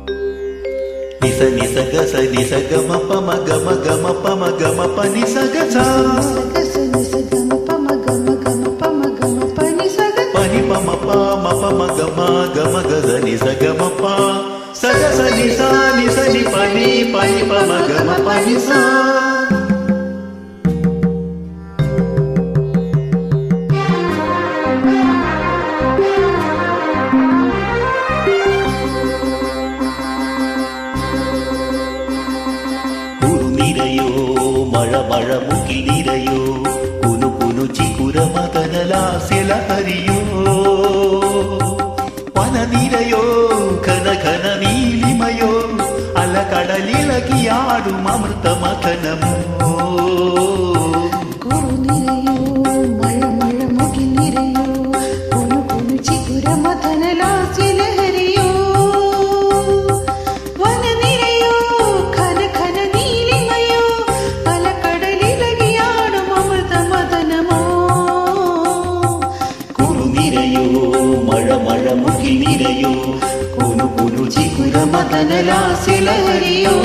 నిస నిస గస నిస గమ పమ గమ గమ పమ గమ ప నిస గస పని పమ పమ పమ గమ గమ గజ నిస గమ ప సగ స నిస నిస ని పని పని పమ గమ ప నిస മഴ മഴ മുക്കി നിരയോ കുനു കുനു ചിക്കുര മതനലാസ്യല ഹരിയോ വനനിരയോ ഘന ഘന നീലിമയോ അലകടലിളകിയാടും അമൃത മഥനമോ മഴ മഴ മുക്കി നിരയോ കുനു കുനു ചിക്കുര മതനലാസ്യല ഹരിയോ മഴ മഴ മുകിൽ നിരയോ കുനു കുനു ചിക്കുര മതനലാസ്യല ഹരിയോ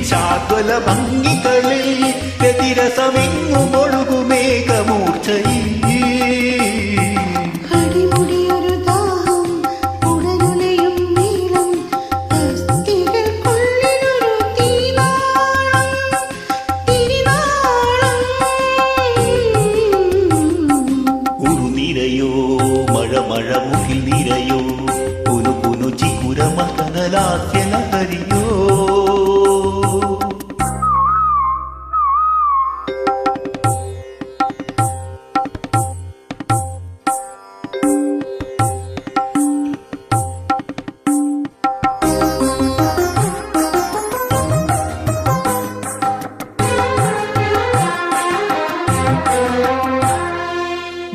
ശാദ്വല ഭംഗികളിൽ രതിരസമെങ്ങും ഒഴുകുമേഘമൂർച്ചയിൽ അടിമുടിയൊരു ദാഹം ഉടനുലയും നീളം അസ്ഥികൾക്കുള്ളിലൊരു തീനാളം ഉറുനിരയോ മഴ മഴ മുകിൽ നിരയോ കുനു കുനു ചിക്കുര മതനലാസ്യല ഹരിയോ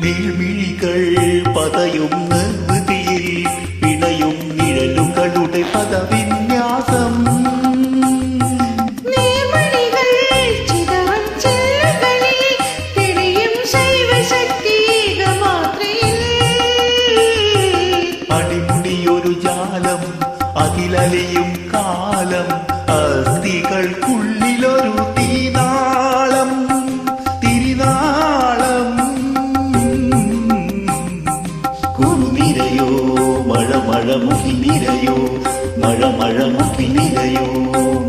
നീൾമിഴികൾ പതയും നിർവൃതിയിൽ പിണയും നിഴലുകളുടെ പദവിന്യാസം അടിമുടിയൊരു ജാലം അതിലലിയും കാലം അസ്ഥികൾക്കുള്ളിലൊരു തീനാളം തിരിനാളം കുറുനിരയോ മഴ മഴ മുകിൽ നിരയോ മഴ മഴ മുകിൽ നിരയോ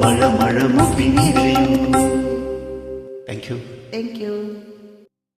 മഴ മഴ മുകിൽ നിരയോ